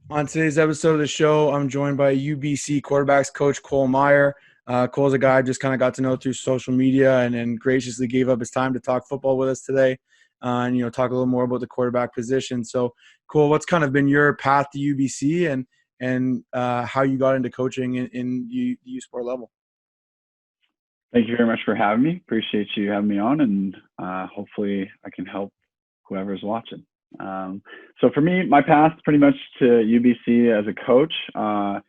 On today's episode of the show, I'm joined by UBC quarterbacks coach Coach Meyer. Cole's a guy I just kind of got to know through social media and graciously gave up his time to talk football with us today and, talk a little more about the quarterback position. So, Cole, what's kind of been your path to UBC and how you got into coaching in the U Sport level? Thank you very much for having me. Appreciate you having me on, and hopefully I can help whoever's watching. So for me, my path pretty much to UBC as a coach. I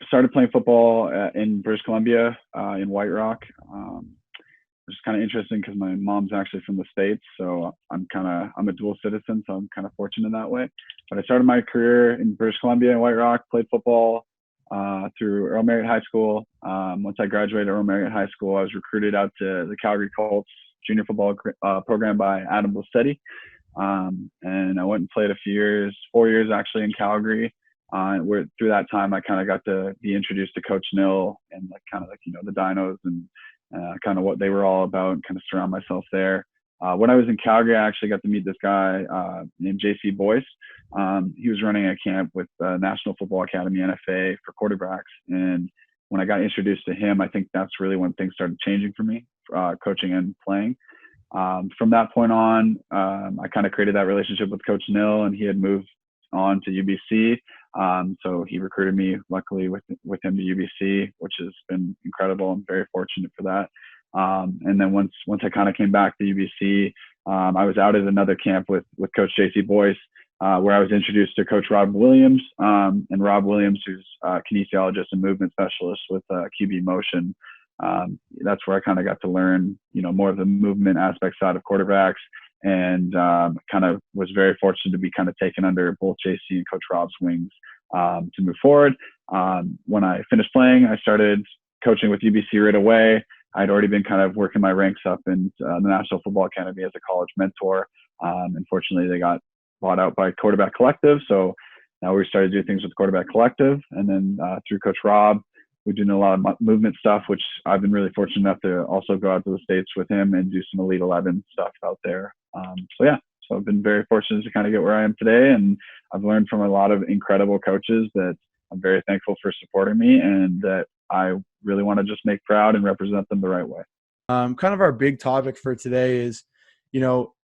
started playing football in British Columbia in White Rock, which is kind of interesting because my mom's actually from the States, so I'm a dual citizen, so I'm kind of fortunate in that way. But I started my career in British Columbia in White Rock, played football through Earl Marriott High School. Once I graduated Earl Marriott High School, I was recruited out to the Calgary Colts junior football program by Adam Blissetti. And I went and played a few years, 4 years actually in Calgary. Where through that time, I kind of got to be introduced to Coach Nill and the Dinos and kind of what they were all about, and kind of surround myself there. When I was in Calgary, I actually got to meet this guy named JC Boyce. He was running a camp with National Football Academy, NFA, for quarterbacks. And when I got introduced to him, I think that's really when things started changing for me, coaching and playing. From that point on, I kind of created that relationship with Coach Nill, and he had moved on to UBC. So he recruited me, luckily, with him to UBC, which has been incredible. I'm very fortunate for that. And then once I kind of came back to UBC, I was out at another camp with Coach JC Boyce, where I was introduced to Coach Rob Williams. And Rob Williams, who's a kinesiologist and movement specialist with QBmotion. That's where I kind of got to learn, more of the movement aspect side of quarterbacks, and kind of was very fortunate to be kind of taken under both JC and Coach Rob's wings to move forward. When I finished playing, I started coaching with UBC right away. I'd already been kind of working my ranks up in the National Football Academy as a college mentor. Unfortunately, they got bought out by Quarterback Collective, so now we started doing things with Quarterback Collective, and then through Coach Rob, we're doing a lot of movement stuff, which I've been really fortunate enough to also go out to the States with him and do some Elite 11 stuff out there. So I've been very fortunate to kind of get where I am today, and I've learned from a lot of incredible coaches that I'm very thankful for supporting me, and that I really want to just make proud and represent them the right way. Kind of our big topic for today is,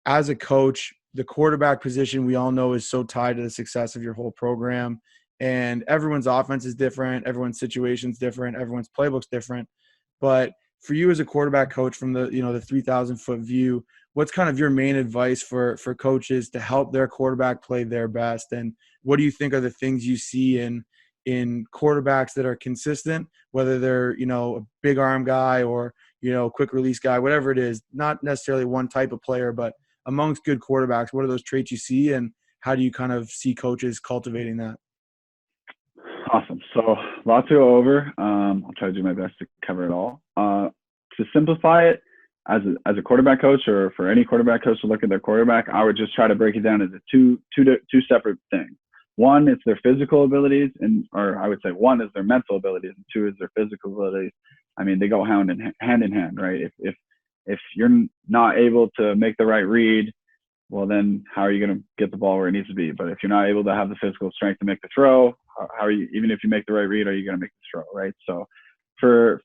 as a coach, the quarterback position, we all know, is so tied to the success of your whole program. And everyone's offense is different. Everyone's situation's different. Everyone's playbook's different. But for you as a quarterback coach, from the 3,000-foot view, what's kind of your main advice for coaches to help their quarterback play their best? And what do you think are the things you see in quarterbacks that are consistent, whether they're, a big arm guy or, quick release guy, whatever it is, not necessarily one type of player, but amongst good quarterbacks, what are those traits you see, and how do you kind of see coaches cultivating that? Awesome. So lots to go over. I'll try to do my best to cover it all. To simplify it, as a quarterback coach, or for any quarterback coach to look at their quarterback, I would just try to break it down into two separate things. One is their physical abilities, or I would say one is their mental abilities, and two is their physical abilities. I mean, they go hand in hand, right? If you're not able to make the right read, well, then how are you going to get the ball where it needs to be? But if you're not able to have the physical strength to make the throw, how are you, even if you make the right read, are you going to make the throw, right? So for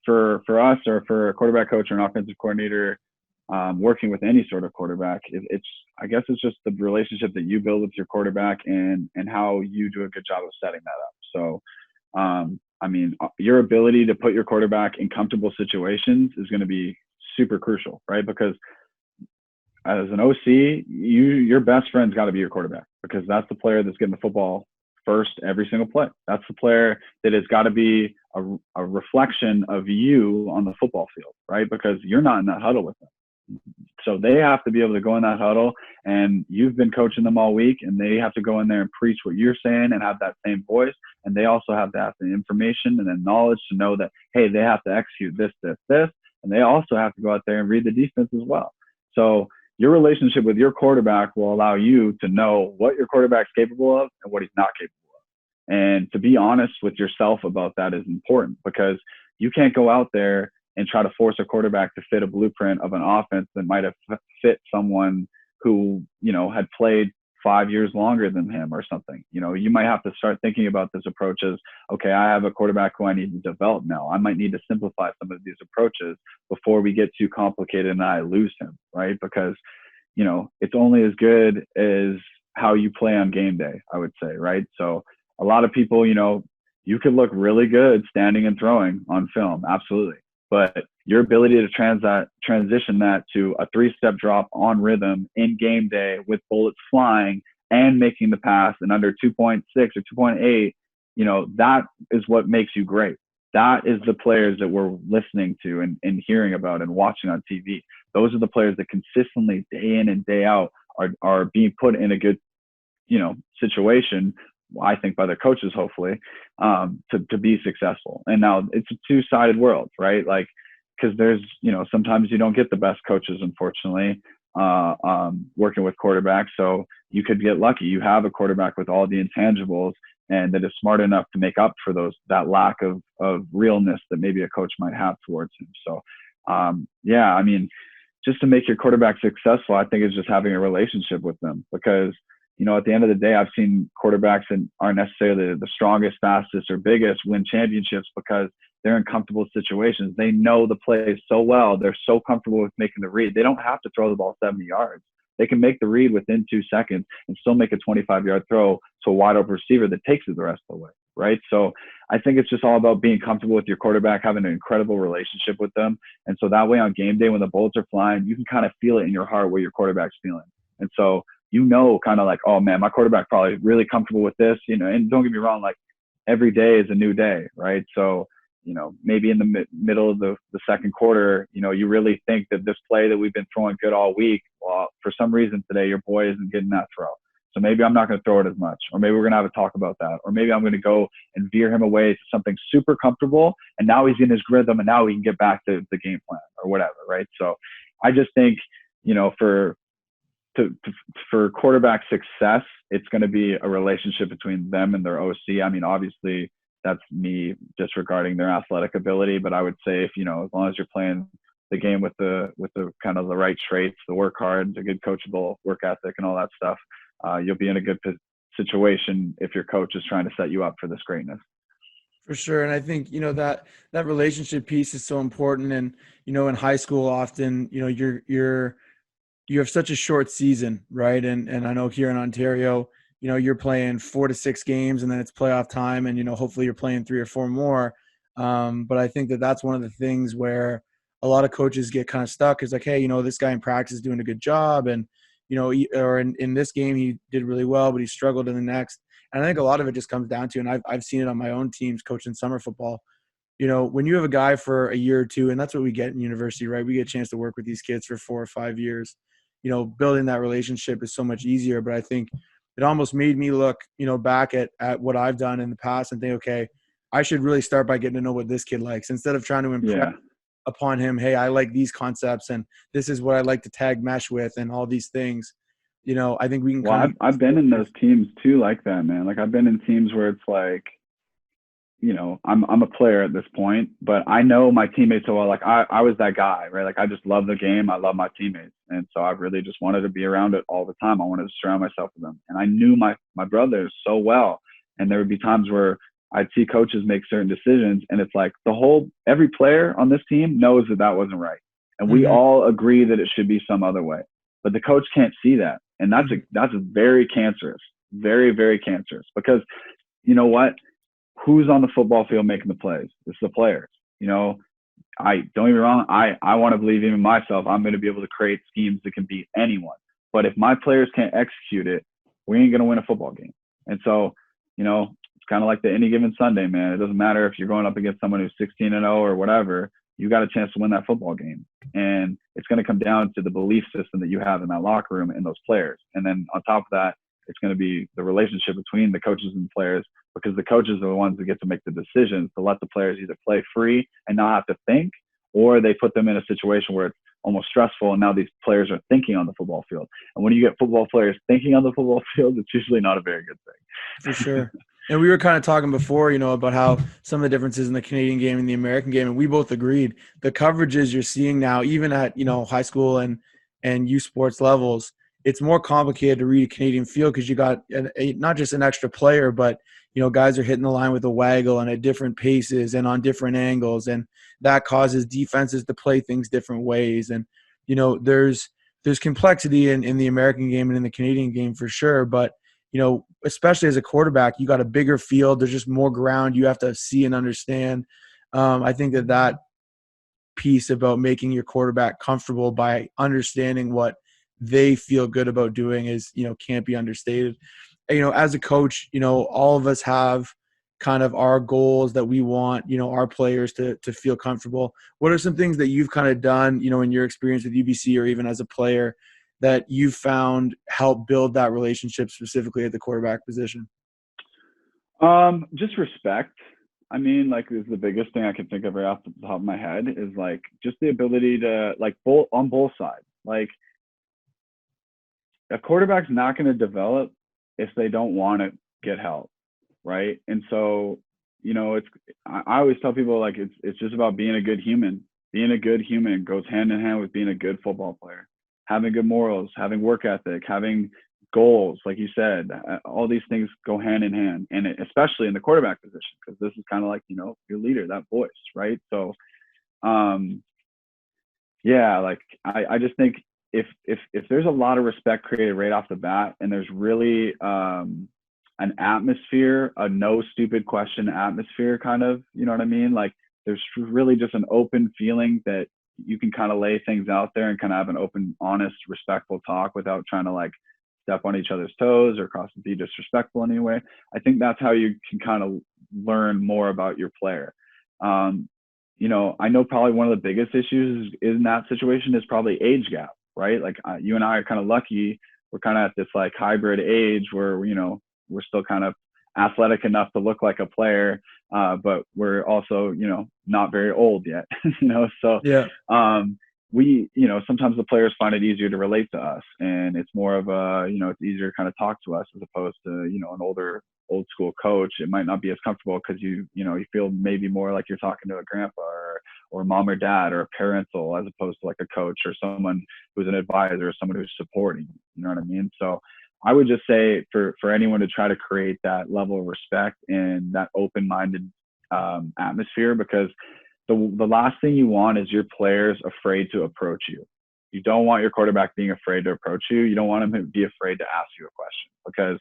us, or for a quarterback coach or an offensive coordinator, working with any sort of quarterback, I guess it's just the relationship that you build with your quarterback, and how you do a good job of setting that up. So, your ability to put your quarterback in comfortable situations is going to be super crucial, right? Because as an OC, your best friend's got to be your quarterback, because that's the player that's getting the football first every single play. That's the player that has got to be a reflection of you on the football field, right? Because you're not in that huddle with them. So they have to be able to go in that huddle, and you've been coaching them all week, and they have to go in there and preach what you're saying and have that same voice. And they also have to have the information and the knowledge to know that, hey, they have to execute this. And they also have to go out there and read the defense as well. So your relationship with your quarterback will allow you to know what your quarterback's capable of and what he's not capable of. And to be honest with yourself about that is important, because you can't go out there and try to force a quarterback to fit a blueprint of an offense that might have fit someone who, had played 5 years longer than him or something. You know, you might have to start thinking about this approach as, okay, I have a quarterback who I need to develop now. I might need to simplify some of these approaches before we get too complicated and I lose him, right? Because, you know, it's only as good as how you play on game day, I would say, right? So a lot of people, you know, you could look really good standing and throwing on film, absolutely. But your ability to transition that to a 3-step drop on rhythm in game day with bullets flying and making the pass in under 2.6 or 2.8, you know, that is what makes you great. That is the players that we're listening to and hearing about and watching on TV. Those are the players that consistently, day in and day out, are being put in a good, you know, situation, I think, by their coaches, hopefully, to be successful. And now it's a two-sided world, right? Like, because there's, you know, sometimes you don't get the best coaches, unfortunately, working with quarterbacks. So you could get lucky. You have a quarterback with all the intangibles and that is smart enough to make up for that lack of realness that maybe a coach might have towards him. So, yeah, I mean, just to make your quarterback successful, I think it's just having a relationship with them, because, you know, at the end of the day, I've seen quarterbacks that aren't necessarily the strongest, fastest, or biggest win championships because they're in comfortable situations. They know the plays so well. They're so comfortable with making the read. They don't have to throw the ball 70 yards. They can make the read within 2 seconds and still make a 25-yard throw to a wide open receiver that takes it the rest of the way, right? So I think it's just all about being comfortable with your quarterback, having an incredible relationship with them. And so that way on game day, when the bullets are flying, you can kind of feel it in your heart what your quarterback's feeling. And so, you know, kind of like, oh man, my quarterback probably really comfortable with this, you know, and don't get me wrong, like every day is a new day, right? So, you know, maybe in the middle of the second quarter, you know, you really think that this play that we've been throwing good all week, well, for some reason today, your boy isn't getting that throw. So maybe I'm not going to throw it as much, or maybe we're going to have a talk about that. Or maybe I'm going to go and veer him away to something super comfortable. And now he's in his rhythm and now he can get back to the game plan or whatever. Right. So I just think, you know, for quarterback success, it's going to be a relationship between them and their OC. I mean, obviously that's me disregarding their athletic ability, but I would say if, you know, as long as you're playing the game with the kind of the right traits, the work hard, the good coachable work ethic and all that stuff, you'll be in a good situation if your coach is trying to set you up for this greatness. For sure. And I think, you know, that relationship piece is so important. And, you know, in high school, often, you know, you have such a short season, right? And I know here in Ontario, you know, you're playing 4 to 6 games and then it's playoff time and, you know, hopefully you're playing 3 or 4 more. But I think that's one of the things where a lot of coaches get kind of stuck is like, hey, you know, this guy in practice is doing a good job. And, you know, or in this game, he did really well, but he struggled in the next. And I think a lot of it just comes down to, and I've seen it on my own teams coaching summer football. You know, when you have a guy for a year or two, and that's what we get in university, right? We get a chance to work with these kids for 4 or 5 years. You know, building that relationship is so much easier. But I think it almost made me look, you know, back at what I've done in the past and think, okay, I should really start by getting to know what this kid likes instead of trying to impress upon him. Hey, I like these concepts and this is what I like to tag mesh with and all these things. You know, I think we can. Well, I've been in those teams too, like that, man. Like I've been in teams where it's like, you know, I'm a player at this point, but I know my teammates so well. Like I was that guy, right? Like I just love the game. I love my teammates. And so I really just wanted to be around it all the time. I wanted to surround myself with them. And I knew my brothers so well. And there would be times where I'd see coaches make certain decisions and it's like every player on this team knows that wasn't right. And we all agree that it should be some other way, but the coach can't see that. And that's very cancerous, very, very cancerous, because you know what? Who's on the football field making the plays? It's the players. You know, don't get me wrong. I want to believe even myself, I'm going to be able to create schemes that can beat anyone. But if my players can't execute it, we ain't going to win a football game. And so, you know, it's kind of like the any given Sunday, man. It doesn't matter if you're going up against someone who's 16-0 or whatever, you got a chance to win that football game. And it's going to come down to the belief system that you have in that locker room and those players. And then on top of that, it's going to be the relationship between the coaches and the players, because the coaches are the ones that get to make the decisions to let the players either play free and not have to think, or they put them in a situation where it's almost stressful and now these players are thinking on the football field. And when you get football players thinking on the football field, it's usually not a very good thing. For sure. And we were kind of talking before, you know, about how some of the differences in the Canadian game and the American game, and we both agreed the coverages you're seeing now, even at, you know, high school and youth sports levels, it's more complicated to read a Canadian field because you got not just an extra player, but guys are hitting the line with a waggle and at different paces and on different angles, and that causes defenses to play things different ways. And there's complexity in the American game and in the Canadian game for sure, but especially as a quarterback, you got a bigger field. There's just more ground you have to see and understand. I think that piece about making your quarterback comfortable by understanding what they feel good about doing is, can't be understated. As a coach, all of us have kind of our goals that we want, our players to feel comfortable. What are some things that you've kind of done, in your experience with UBC or even as a player that you've found help build that relationship specifically at the quarterback position? Just respect. I mean, like, is the biggest thing I can think of right off the top of my head is like just the ability to on both sides. Like, a quarterback's not going to develop if they don't want to get help, right? And so, I always tell people, like, it's just about being a good human. Being a good human goes hand in hand with being a good football player. Having good morals, having work ethic, having goals, like you said, all these things go hand in hand, and especially in the quarterback position, because this is kind of like, your leader, that voice, right? So, yeah, like I just think if there's a lot of respect created right off the bat, and there's really an atmosphere, a no stupid question atmosphere, kind of, you know what I mean? Like, there's really just an open feeling that you can kind of lay things out there and kind of have an open, honest, respectful talk without trying to like step on each other's toes or be disrespectful anyway. I think that's how you can kind of learn more about your player. I know probably one of the biggest issues in that situation is probably age gap, right? Like, you and I are kind of lucky. We're kind of at this like hybrid age where, we're still kind of athletic enough to look like a player, but we're also, not very old yet, so yeah. We, sometimes the players find it easier to relate to us, and it's more of a, it's easier to kind of talk to us as opposed to, an old school coach. It might not be as comfortable because you feel maybe more like you're talking to a grandpa or mom or dad or a parental, as opposed to like a coach or someone who's an advisor or someone who's supporting, you know what I mean? So I would just say for anyone to try to create that level of respect and that open-minded atmosphere, because the last thing you want is your players afraid to approach you. You don't want your quarterback being afraid to approach you. You don't want him to be afraid to ask you a question, because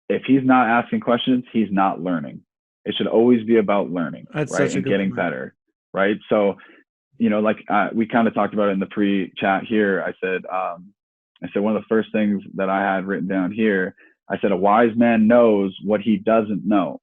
if he's not asking questions, he's not learning. It should always be about learning, That's right? And getting better, right? So, like we kind of talked about it in the pre-chat here. I said one of the first things that I had written down here, I said, a wise man knows what he doesn't know.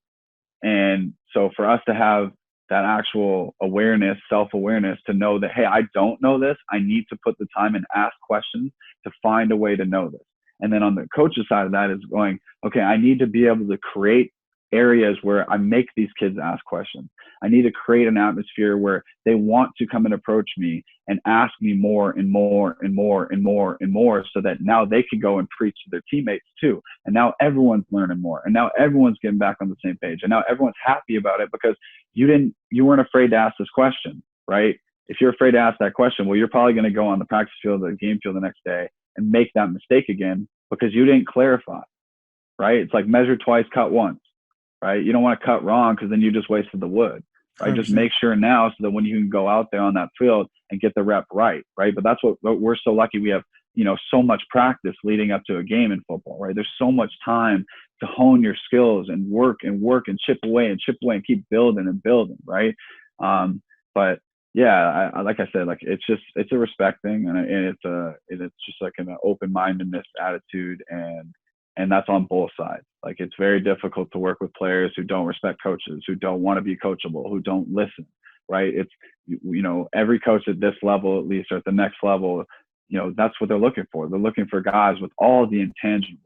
And so for us to have that actual awareness, self-awareness, to know that, hey, I don't know this. I need to put the time and ask questions to find a way to know this. And then on the coach's side of that is going, okay, I need to be able to create areas where I make these kids ask questions. I need to create an atmosphere where they want to come and approach me and ask me more and more and more and more and more, so that now they can go and preach to their teammates too. And now everyone's learning more, and now everyone's getting back on the same page, and now everyone's happy about it because you weren't afraid to ask this question, right? If you're afraid to ask that question, well, you're probably going to go on the practice field or the game field the next day and make that mistake again because you didn't clarify, right? It's like measure twice, cut once, right? You don't want to cut wrong because then you just wasted the wood, right? 100%. Just make sure now so that when you can go out there on that field and get the rep right? But that's what we're so lucky. We have, so much practice leading up to a game in football, right? There's so much time to hone your skills and work and chip away and keep building and building, right? But yeah, like I said, like it's a respect thing, and it's just like an open-mindedness attitude, and that's on both sides. Like, it's very difficult to work with players who don't respect coaches, who don't want to be coachable, who don't listen, right? It's, every coach at this level, at least, or at the next level, that's what they're looking for. They're looking for guys with all the intangibles,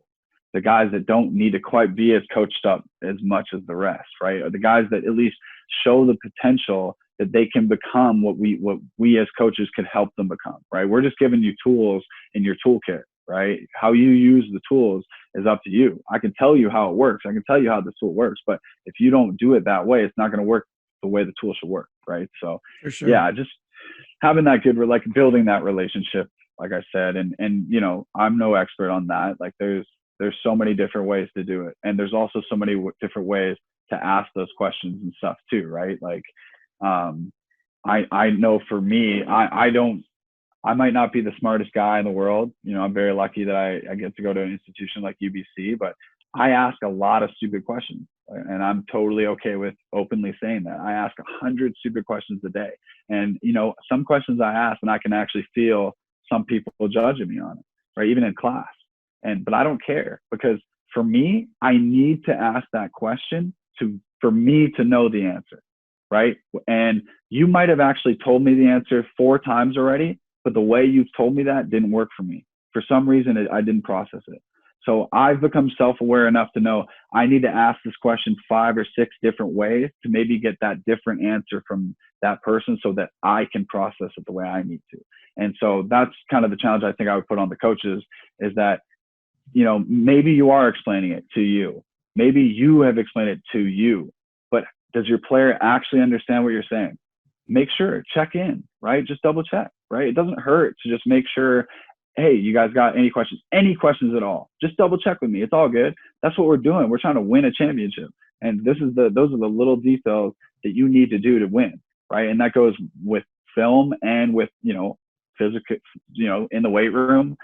the guys that don't need to quite be as coached up as much as the rest, right? Or the guys that at least show the potential that they can become what we as coaches can help them become, right? We're just giving you tools in your toolkit, right? How you use the tools is up to you. I can tell you how it works. I can tell you how the tool works, but if you don't do it that way, it's not going to work the way the tool should work, right? So, for sure. Yeah, just having that good, like building that relationship like I said, and you know, I'm no expert on that. Like there's so many different ways to do it, and there's also so many different ways to ask those questions and stuff too, right? Like I know for me, I might not be the smartest guy in the world. You know, I'm very lucky that I get to go to an institution like UBC, but I ask a lot of stupid questions, and I'm totally okay with openly saying that. I ask 100 stupid questions a day. And, you know, some questions I ask and I can actually feel some people judging me on it, right? Even in class. But I don't care, because for me, I need to ask that question for me to know the answer, right? And you might have actually told me the answer 4 times already, but the way you've told me that didn't work for me. For some reason, I didn't process it. So I've become self-aware enough to know I need to ask this question 5 or 6 different ways to maybe get that different answer from that person, so that I can process it the way I need to. And so that's kind of the challenge I think I would put on the coaches, is that, you know, maybe you are explaining it to you. Maybe you have explained it to you, but does your player actually understand what you're saying? Make sure, check in, right? Just double check, right? It doesn't hurt to just make sure, hey, you guys got any questions at all? Just double check with me. It's all good. That's what we're doing. We're trying to win a championship. And those are the little details that you need to do to win, right? And that goes with film and with, you know, physical, you know, in the weight room,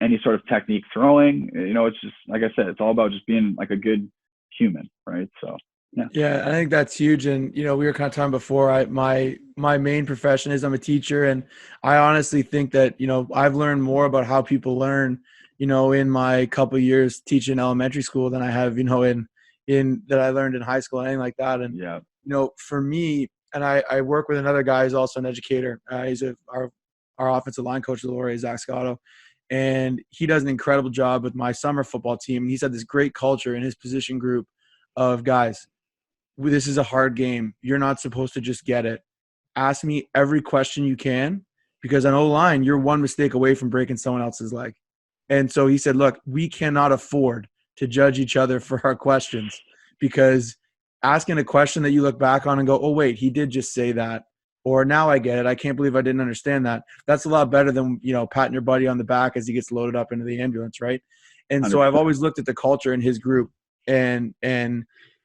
any sort of technique throwing, you know, it's just, like I said, it's all about just being like a good human, right? So, yeah. Yeah, I think that's huge. And, you know, we were kind of talking before, my main profession is I'm a teacher. And I honestly think that, you know, I've learned more about how people learn, you know, in my couple of years teaching elementary school than I have, you know, in that I learned in high school and anything like that. And, Yeah. you know, for me, and I work with another guy who's also an educator. He's our offensive line coach, Lori Zach Scotto. And he does an incredible job with my summer football team. And he's had this great culture in his position group of guys. This is a hard game. You're not supposed to just get it. Ask me every question you can, because on O-line, you're one mistake away from breaking someone else's leg. And so he said, look, we cannot afford to judge each other for our questions, because asking a question that you look back on and go, oh, wait, he did just say that. Or now I get it. I can't believe I didn't understand that. That's a lot better than, you know, patting your buddy on the back as he gets loaded up into the ambulance, right? And 100%. so I've always looked at the culture in his group, and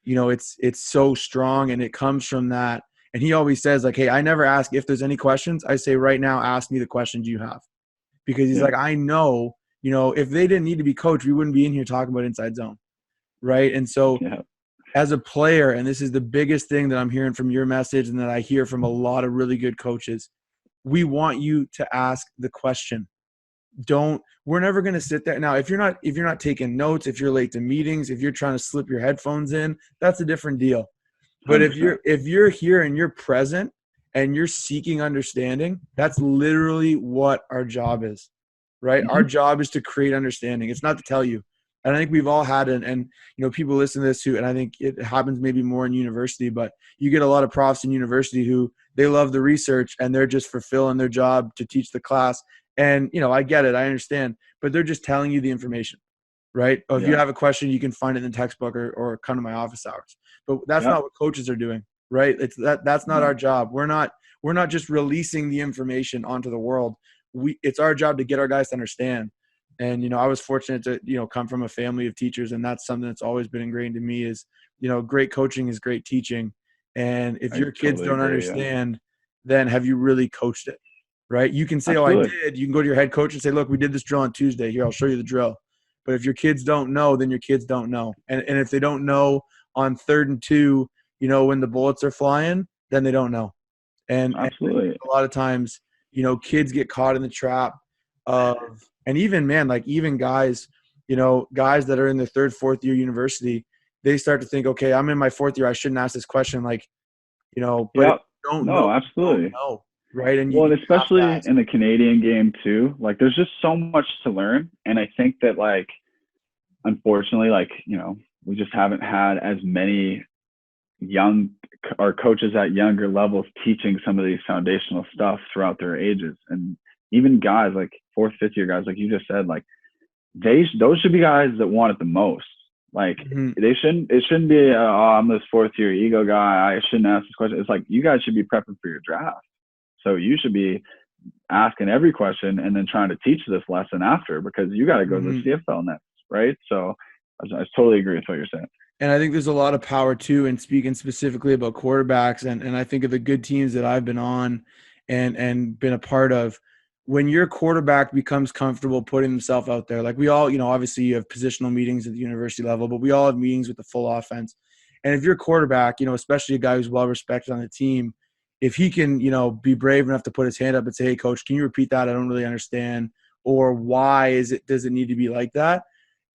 you know, it's so strong, and it comes from that. And he always says, like, hey, I never ask if there's any questions. I say, right now, ask me the questions you have. Because he's like, I know, you know, if they didn't need to be coached, we wouldn't be in here talking about inside zone, right? And so as a player, and this is the biggest thing that I'm hearing from your message and that I hear from a lot of really good coaches, we want you to ask the question. We're never going to sit there. Now, if you're not taking notes, if you're late to meetings, if you're trying to slip your headphones in, that's a different deal. But 100%. if you're here and you're present and you're seeking understanding, that's literally what our job is, right? Mm-hmm. Our job is to create understanding. It's not to tell you. And I think we've all had it. And, you know, people listen to this too, and I think it happens maybe more in university, but you get a lot of profs in university who they love the research and they're just fulfilling their job to teach the class. And, you know, I get it. I understand. But they're just telling you the information, right? If you have a question, you can find it in the textbook or come to my office hours. But that's not what coaches are doing, right? That's not our job. We're not just releasing the information onto the world. It's our job to get our guys to understand. And, you know, I was fortunate to, you know, come from a family of teachers, and that's something that's always been ingrained in me is, you know, great coaching is great teaching. And if your kids don't understand, then have you really coached it? Right? You can say, Absolutely. oh, I did. You can go to your head coach and say, look, we did this drill on Tuesday. Here, I'll show you the drill. But if your kids don't know, then your kids don't know. And if they don't know on 3rd and 2, you know, when the bullets are flying, then they don't know. And Absolutely. a lot of times, you know, kids get caught in the trap of, and even, man, like even guys, you know, guys that are in their 3rd, 4th year university, they start to think, okay, I'm in my 4th year. I shouldn't ask this question. Like, you know, but don't know. Absolutely. Don't know. Right. And and especially in the Canadian game too, like there's just so much to learn. And I think that, like, unfortunately, like, you know, we just haven't had as many coaches at younger levels teaching some of these foundational stuff throughout their ages. And even guys like 4th, 5th year guys, like you just said, like those should be guys that want it the most. Like it shouldn't be, I'm this 4th year ego guy, I shouldn't ask this question. It's like, you guys should be prepping for your draft. So you should be asking every question and then trying to teach this lesson after, because you got to go to the CFL next, right? So I totally agree with what you're saying. And I think there's a lot of power too in speaking specifically about quarterbacks. And I think of the good teams that I've been on and been a part of, when your quarterback becomes comfortable putting himself out there, like we all, obviously you have positional meetings at the university level, but we all have meetings with the full offense. And if your quarterback, especially a guy who's well respected on the team, if he can, be brave enough to put his hand up and say, hey, coach, can you repeat that? I don't really understand. Or why does it need to be like that?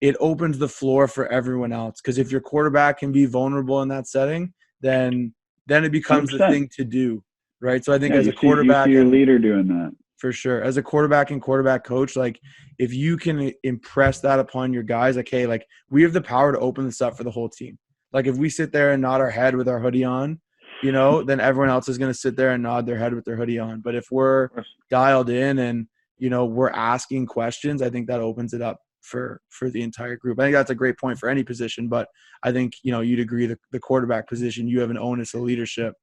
It opens the floor for everyone else. Because if your quarterback can be vulnerable in that setting, then it becomes 100%. the thing to do, right? So I think as a you quarterback, see your leader doing that. For sure, as a quarterback and quarterback coach, like if you can impress that upon your guys, like, hey, like we have the power to open this up for the whole team. Like if we sit there and nod our head with our hoodie on, then everyone else is going to sit there and nod their head with their hoodie on. But if we're dialed in and, we're asking questions, I think that opens it up for the entire group. I think that's a great point for any position, but I think, you'd agree the quarterback position, you have an onus of leadership.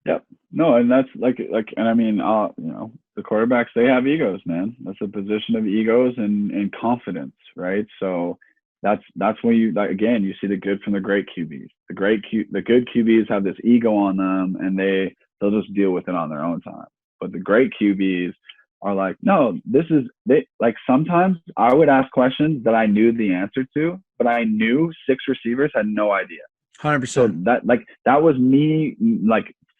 Yep. No, and that's and I mean, the quarterbacks, they have egos, man. That's a position of egos and confidence, right? So that's when again, you see the good from the great QBs. The good QBs have this ego on them, and they'll just deal with it on their own time. But the great QBs are like, no, sometimes I would ask questions that I knew the answer to, but I knew 6 receivers had no idea. 100%. So that was me,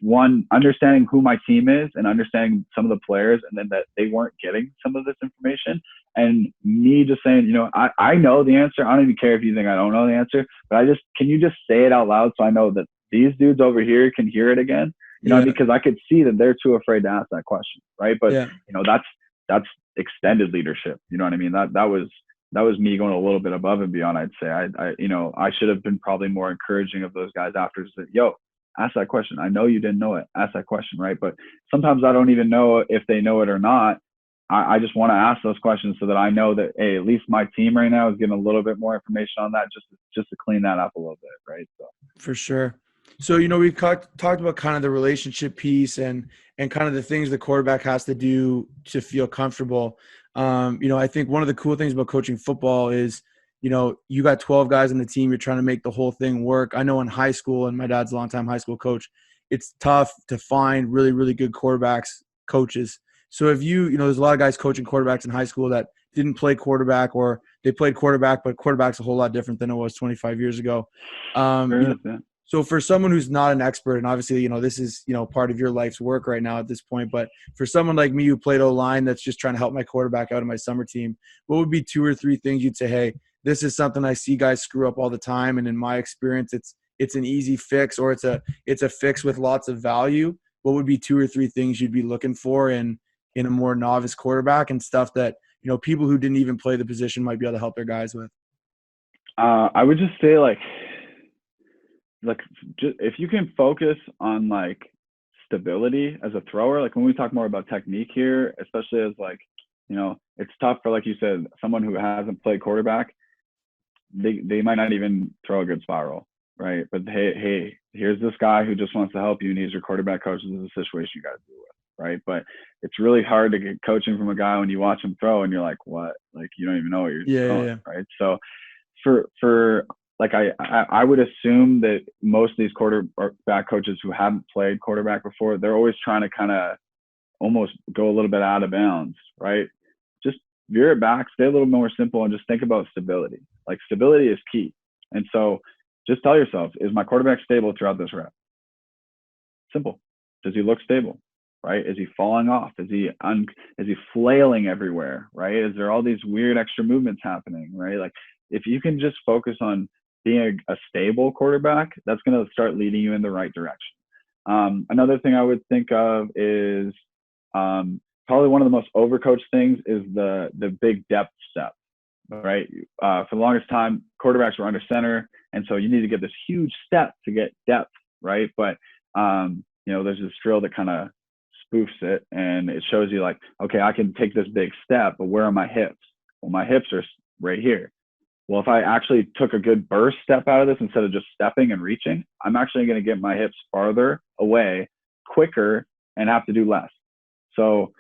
one, understanding who my team is and understanding some of the players, and then that they weren't getting some of this information, and me just saying, I know the answer. I don't even care if you think I don't know the answer, but can you just say it out loud so I know that these dudes over here can hear it again? Because I could see that they're too afraid to ask that question, right? But that's extended leadership. You know what I mean? That was me going a little bit above and beyond. I'd say I should have been probably more encouraging of those guys after, to say, yo, ask that question. I know you didn't know it. Ask that question, right? But sometimes I don't even know if they know it or not. I just want to ask those questions so that I know that, hey, at least my team right now is getting a little bit more information on that, just to clean that up a little bit, right? So for sure. So we've talked about kind of the relationship piece and kind of the things the quarterback has to do to feel comfortable. I think one of the cool things about coaching football is, you got 12 guys on the team. You're trying to make the whole thing work. I know in high school, and my dad's a longtime high school coach, it's tough to find really, really good coaches. So if there's a lot of guys coaching quarterbacks in high school that didn't play quarterback, or they played quarterback, but quarterback's a whole lot different than it was 25 years ago. So for someone who's not an expert, and obviously, this is, part of your life's work right now at this point, but for someone like me who played O-line that's just trying to help my quarterback out of my summer team, what would be 2 or 3 things you'd say, hey, this is something I see guys screw up all the time, and in my experience, it's an easy fix, or it's a fix with lots of value? What would be 2 or 3 things you'd be looking for in a more novice quarterback, and stuff that, people who didn't even play the position might be able to help their guys with? I would just say just if you can focus on stability as a thrower, when we talk more about technique here, especially as it's tough for, like you said, someone who hasn't played quarterback, they might not even throw a good spiral, right? But hey, here's this guy who just wants to help you, and he's your quarterback coach. This is a situation you got to deal with, right? But it's really hard to get coaching from a guy when you watch him throw and you're like, what? You don't even know what you're throwing, right? So for I would assume that most of these quarterback coaches who haven't played quarterback before, they're always trying to kind of almost go a little bit out of bounds, right? Just veer it back, stay a little more simple, and just think about stability. Stability is key. And so just tell yourself, is my quarterback stable throughout this rep? Simple. Does he look stable, right? Is he falling off? Is he flailing everywhere, right? Is there all these weird extra movements happening, right? If you can just focus on being a stable quarterback, that's going to start leading you in the right direction. Another thing I would think of is probably one of the most overcoached things is the big depth step, right? For the longest time, quarterbacks were under center, and so you need to get this huge step to get depth, right? But there's this drill that kind of spoofs it, and it shows you okay, I can take this big step, but where are my hips? Well, my hips are right here. Well, if I actually took a good burst step out of this instead of just stepping and reaching, I'm actually going to get my hips farther away quicker and have to do less. So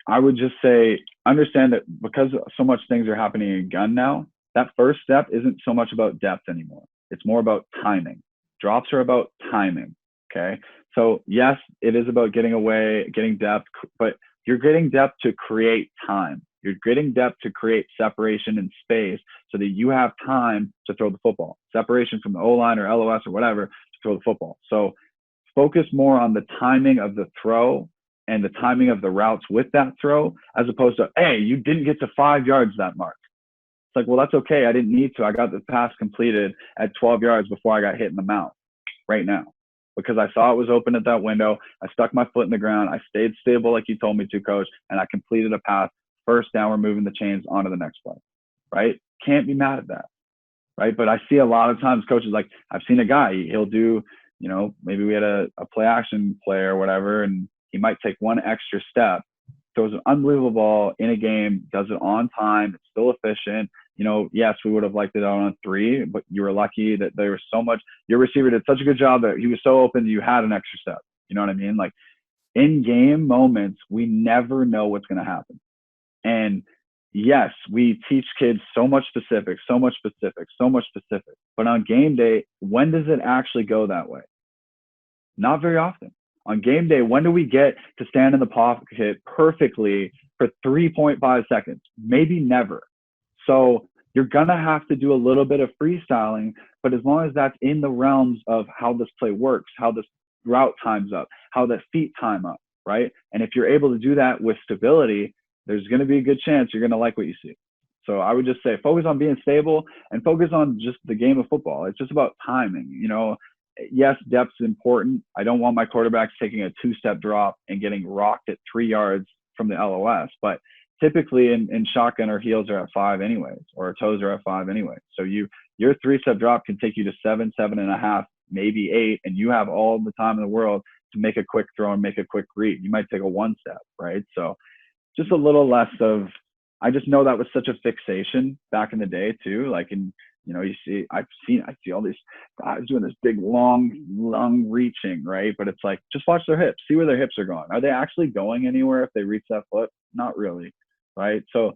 I would just say, understand that because so much things are happening in gun now, that first step isn't so much about depth anymore. It's more about timing. Drops are about timing. Okay. So yes, it is about getting away, getting depth, but you're getting depth to create time. You're getting depth to create separation and space so that you have time to throw the football. Separation from the O-line or LOS or whatever to throw the football. So focus more on the timing of the throw and the timing of the routes with that throw, as opposed to, hey, you didn't get to 5 yards that mark. It's like, well, that's okay. I didn't need to. I got the pass completed at 12 yards before I got hit in the mouth right now, because I saw it was open at that window. I stuck my foot in the ground. I stayed stable like you told me to, coach, and I completed a pass. First down, we're moving the chains onto the next play, right? Can't be mad at that, right? But I see a lot of times coaches, like I've seen a guy, he'll do, maybe we had a play action play or whatever, and he might take one extra step, throws an unbelievable ball in a game, does it on time, it's still efficient. Yes, we would have liked it out on 3, but you were lucky that there was so much, your receiver did such a good job that he was so open you had an extra step. You know what I mean? Like in game moments, we never know what's going to happen. And yes, we teach kids so much specific, but on game day, when does it actually go that way? Not very often. On game day, when do we get to stand in the pocket perfectly for 3.5 seconds? Maybe never. So you're going to have to do a little bit of freestyling, but as long as that's in the realms of how this play works, how this route times up, how the feet time up, right? And if you're able to do that with stability, there's going to be a good chance you're going to like what you see. So I would just say focus on being stable and focus on just the game of football. It's just about timing. Yes, depth's important. I don't want my quarterbacks taking a 2-step drop and getting rocked at 3 yards from the LOS, but typically in shotgun, our heels are at 5 anyways, or our toes are at 5 anyway. So your 3-step drop can take you to 7, 7.5, maybe 8, and you have all the time in the world to make a quick throw and make a quick read. You might take a 1-step, right? So just a little less of, I just know that was such a fixation back in the day too. Like I see all these guys doing this big, long reaching, right? But it's like, just watch their hips, see where their hips are going. Are they actually going anywhere if they reach that foot? Not really, right? So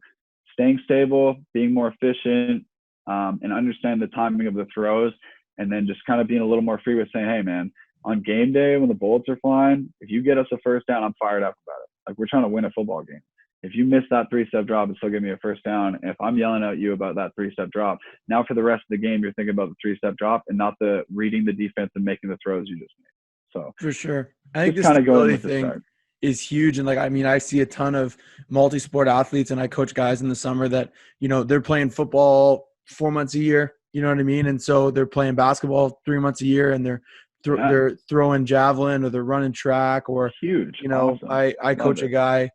staying stable, being more efficient, and understand the timing of the throws, and then just kind of being a little more free with saying, hey man, on game day when the bullets are flying, if you get us a first down, I'm fired up about it. Like we're trying to win a football game. If you miss that 3-step drop and still give me a first down, and if I'm yelling at you about that 3-step drop, now for the rest of the game, you're thinking about the 3-step drop and not the reading the defense and making the throws you just made. So for sure, I think this kind of going stability with the start thing is huge. And I see a ton of multi-sport athletes, and I coach guys in the summer that, they're playing football 4 months a year, you know what I mean? And so they're playing basketball 3 months a year, and they're throwing javelin, or they're running track, or, huge. Awesome. I coach a guy.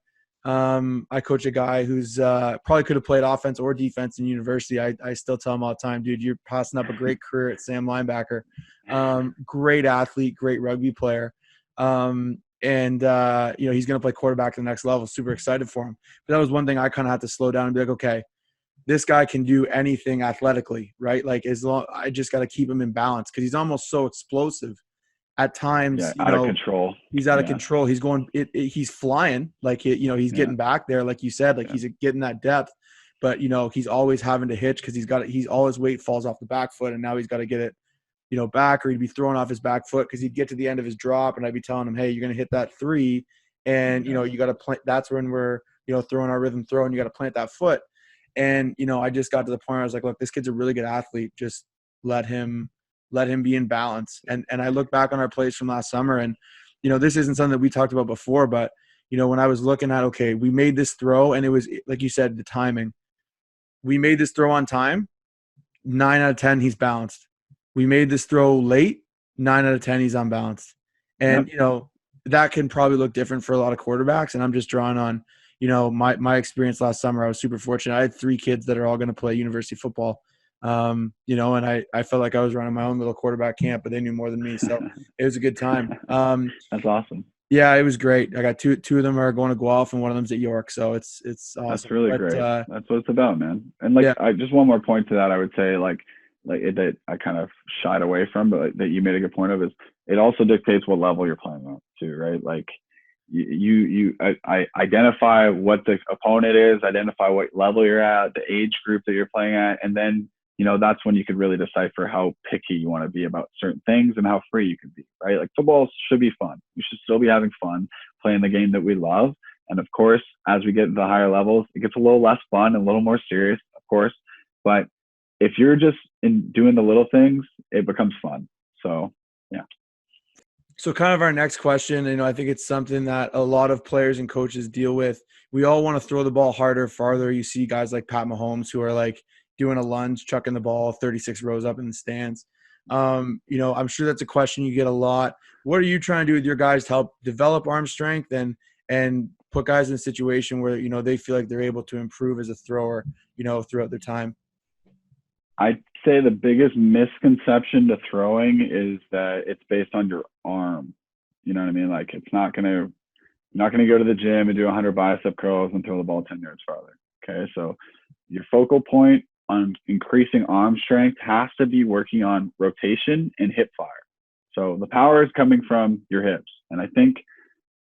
I coach a guy who's probably could have played offense or defense in university. I still tell him all the time, dude, you're passing up a great career at Sam linebacker. Great athlete, great rugby player. And he's going to play quarterback at the next level. Super excited for him. But that was one thing I kind of had to slow down and be like, okay, this guy can do anything athletically, right? Like I just got to keep him in balance, because he's almost so explosive at times. Out of control. He's out of control. He's going. He's flying. Like he's getting back there, like you said. Like he's getting that depth, but he's always having to hitch, because he's all his weight falls off the back foot, and now he's got to get it, back, or he'd be throwing off his back foot because he'd get to the end of his drop, and I'd be telling him, hey, you're going to hit that 3, and you got to plant. That's when we're throwing our rhythm throw, and you got to plant that foot. And I just got to the point where I was like, look, this kid's a really good athlete. Just let him be in balance. And I look back on our plays from last summer, and this isn't something that we talked about before, but when I was looking at, okay, we made this throw, and it was like you said, the timing. We made this throw on time, 9 out of 10 he's balanced. We made this throw late, 9 out of 10 he's unbalanced. And that can probably look different for a lot of quarterbacks, and I'm just drawing on my experience last summer. I was super fortunate. I had 3 kids that are all going to play university football. And I felt like I was running my own little quarterback camp, but they knew more than me. So it was a good time. That's awesome. Yeah, it was great. I got two of them are going to Guelph, and one of them's at York. So it's awesome. That's really great. That's what it's about, man. And I just one more point to that, I would say that I kind of shied away from, but that you made a good point of, is it also dictates what level you're playing at too, right? Like, I identify what the opponent is, identify what level you're at, the age group that you're playing at, and then, you know, that's when you could really decipher how picky you want to be about certain things and how free you can be, right? Like football should be fun. We should still be having fun playing the game that we love. And of course, as we get into the higher levels, it gets a little less fun and a little more serious, of course. But if you're just doing the little things, it becomes fun. So, yeah. So kind of our next question, you know, I think it's something that a lot of players and coaches deal with. We all want to throw the ball harder, farther. You see guys like Pat Mahomes who are like doing a lunge, chucking the ball 36 rows up in the stands. You know, I'm sure that's a question you get a lot. What are you trying to do with your guys to help develop arm strength and put guys in a situation where, you know, they feel like they're able to improve as a thrower, you know, throughout their time? I'd say the biggest misconception to throwing is that it's based on your arm. You know what I mean? Like it's not you're not gonna go to the gym and do 100 bicep curls and throw the ball 10 yards farther. Okay, so your focal point on increasing arm strength has to be working on rotation and hip fire. So the power is coming from your hips, and I think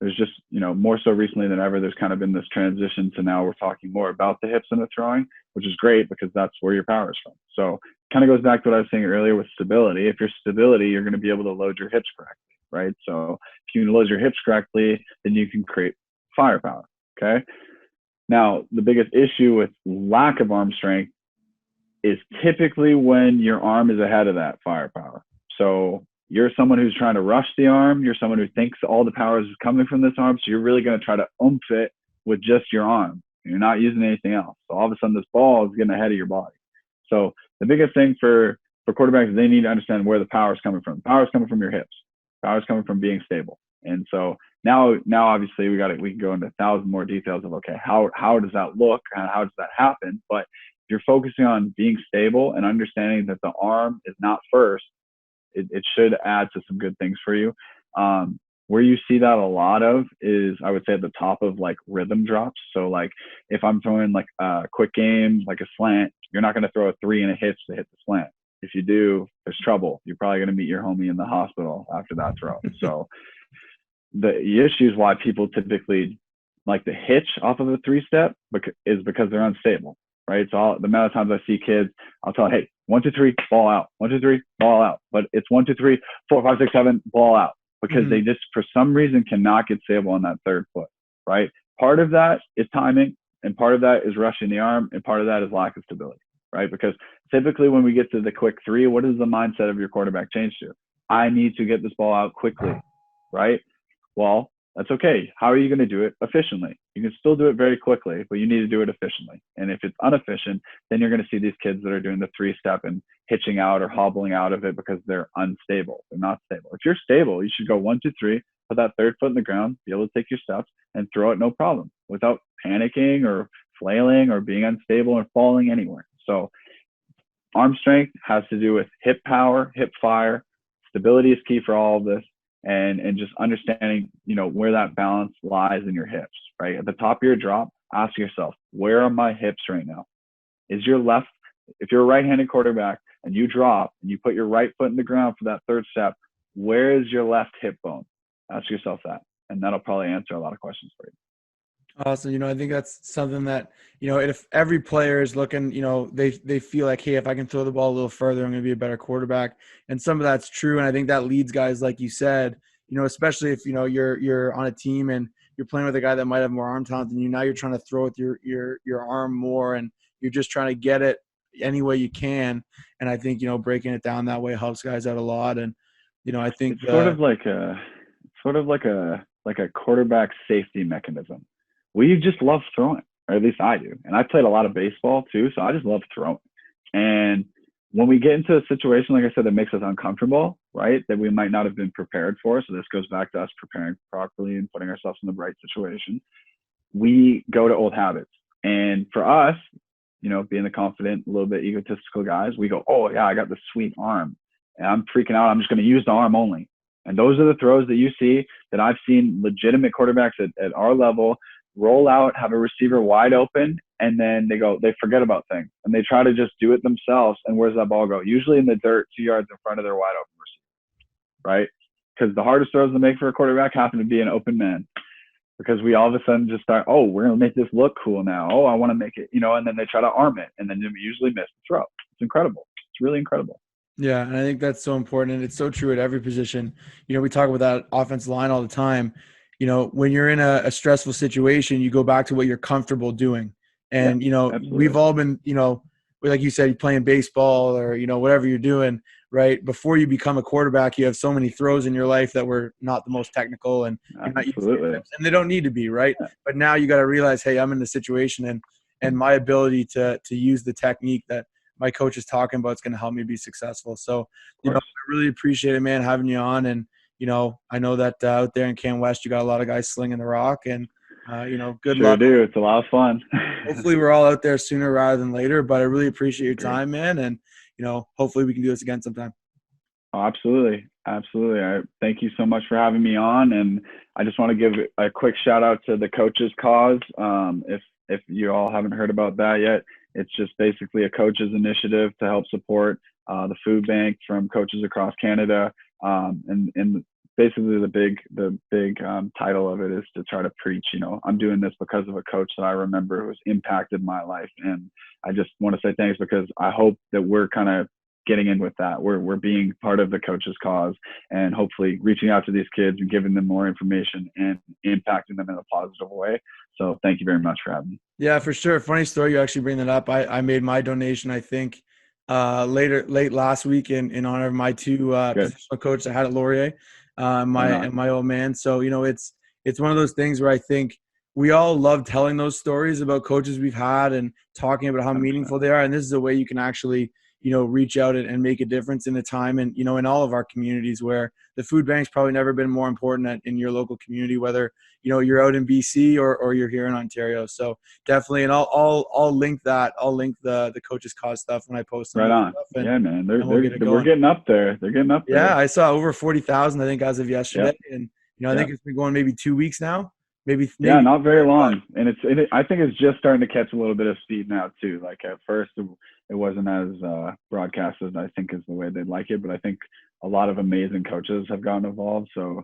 there's just, you know, more so recently than ever, there's kind of been this transition to now we're talking more about the hips and the throwing, which is great because that's where your power is from. So it kind of goes back to what I was saying earlier with stability. If you're stability, you're going to be able to load your hips correctly, right? So if you can load your hips correctly, then you can create firepower, okay? Now, the biggest issue with lack of arm strength is typically when your arm is ahead of that firepower. So you're someone who's trying to rush the arm. You're someone who thinks all the power is coming from this arm. So you're really going to try to oomph it with just your arm. You're not using anything else. So all of a sudden this ball is getting ahead of your body. So the biggest thing for quarterbacks is they need to understand where the power is coming from. The power is coming from your hips. Power is coming from being stable. And so now obviously we can go into 1,000 more details of, okay, how does that look and how does that happen? But if you're focusing on being stable and understanding that the arm is not first, it should add to some good things for you. Where you see that a lot of is, I would say, at the top of like rhythm drops. So like if I'm throwing like a quick game, like a slant, you're not going to throw a 3 and a hitch to hit the slant. If you do, there's trouble. You're probably going to meet your homie in the hospital after that throw. So the issue is why people typically like the hitch off of a 3-step is because they're unstable, right? So the amount of times I see kids, I'll tell them, hey, 1, 2, 3, ball out. 1, 2, 3, ball out. But it's 1, 2, 3, 4, 5, 6, 7, ball out. Because they just, for some reason, cannot get stable on that third foot, right? Part of that is timing, and part of that is rushing the arm, and part of that is lack of stability, right? Because typically when we get to the quick 3, what does the mindset of your quarterback change to? I need to get this ball out quickly, right? Well, that's okay. How are you going to do it efficiently? You can still do it very quickly, but you need to do it efficiently. And if it's inefficient, then you're going to see these kids that are doing the 3-step and hitching out or hobbling out of it because they're unstable. They're not stable. If you're stable, you should go 1, 2, 3, put that third foot in the ground, be able to take your steps and throw it no problem without panicking or flailing or being unstable or falling anywhere. So arm strength has to do with hip power, hip fire. Stability is key for all of this. And just understanding, you know, where that balance lies in your hips, right? At the top of your drop, ask yourself, where are my hips right now? Is your left, if you're a right-handed quarterback and you drop and you put your right foot in the ground for that third step, where is your left hip bone? Ask yourself that, and that'll probably answer a lot of questions for you. Awesome. You know, I think that's something that, you know, if every player is looking, you know, they feel like, hey, if I can throw the ball a little further, I'm going to be a better quarterback. And some of that's true. And I think that leads guys, like you said, you know, especially if, you know, you're on a team and you're playing with a guy that might have more arm talent than you. Now you're trying to throw with your arm more, and you're just trying to get it any way you can. And I think, you know, breaking it down that way helps guys out a lot. And, you know, I think it's sort of like a quarterback safety mechanism. We just love throwing, or at least I do. And I played a lot of baseball too, so I just love throwing. And when we get into a situation, like I said, that makes us uncomfortable, right, that we might not have been prepared for, so this goes back to us preparing properly and putting ourselves in the right situation, we go to old habits. And for us, you know, being the confident, a little bit egotistical guys, we go, oh, yeah, I got this sweet arm. And I'm freaking out. I'm just going to use the arm only. And those are the throws that you see that I've seen legitimate quarterbacks at our level roll out, have a receiver wide open, and then they forget about things and they try to just do it themselves. And where's that ball go? Usually in the dirt, 2 yards in front of their wide open receiver, right? Because the hardest throws to make for a quarterback happen to be an open man. because we all of a sudden just start, oh, we're going to make this look cool now. Oh, I want to make it, and then they try to arm it, and then we usually miss the throw. It's incredible. It's really incredible. Yeah, and I think that's so important, and it's so true at every position. We talk about that offensive line all the time. When you're in a stressful situation, you go back to what you're comfortable doing. And, we've all been, like you said, playing baseball or, whatever you're doing, right? Before you become a quarterback, you have so many throws in your life that were not the most technical and you're not using your hips, and they don't need to be, right? Yeah. But now you got to realize, hey, I'm in the situation and my ability to use the technique that my coach is talking about is going to help me be successful. So, I really appreciate it, man, having you on. And, I know that out there in Can West, you got a lot of guys slinging the rock, and, good luck. Sure do. It's a lot of fun. Hopefully we're all out there sooner rather than later, but I really appreciate your time, man. And, hopefully we can do this again sometime. Oh, absolutely. Absolutely. I thank you so much for having me on. And I just want to give a quick shout out to the Coaches Cause. If you all haven't heard about that yet, it's just basically a coaches initiative to help support the food bank from coaches across Canada. And basically the big title of it is to try to preach, I'm doing this because of a coach that I remember who's impacted my life. And I just want to say thanks, because I hope that we're kind of getting in with that. We're being part of the Coaches Cause, and hopefully reaching out to these kids and giving them more information and impacting them in a positive way. So thank you very much for having me. Yeah, for sure. Funny story, you actually bring that up. I made my donation, I think, late last week in honor of my two positional coaches I had at Laurier, and my old man. So, it's one of those things where I think we all love telling those stories about coaches we've had and talking about how 100%. Meaningful they are. And this is a way you can actually, reach out and make a difference in a time and, in all of our communities where the food bank's probably never been more important in your local community, whether, you're out in BC or you're here in Ontario. So definitely. And I'll link that. I'll link the Coaches Cause stuff when I post. Right on. Yeah, man. We're getting up there. They're getting up there. Yeah. I saw over 40,000, I think, as of yesterday. Yep. And, I think it's been going maybe 2 weeks now. Maybe yeah, not very long. And I think it's just starting to catch a little bit of speed now too. Like at first it wasn't as broadcasted, I think, is the way they'd like it. But I think a lot of amazing coaches have gotten involved. So,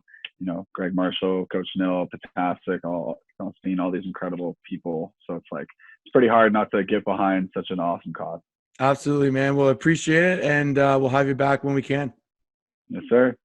Greg Marshall, Coach Nill, Patasik, seeing all these incredible people. So it's pretty hard not to get behind such an awesome cause. Absolutely, man. We'll appreciate it. And we'll have you back when we can. Yes, sir.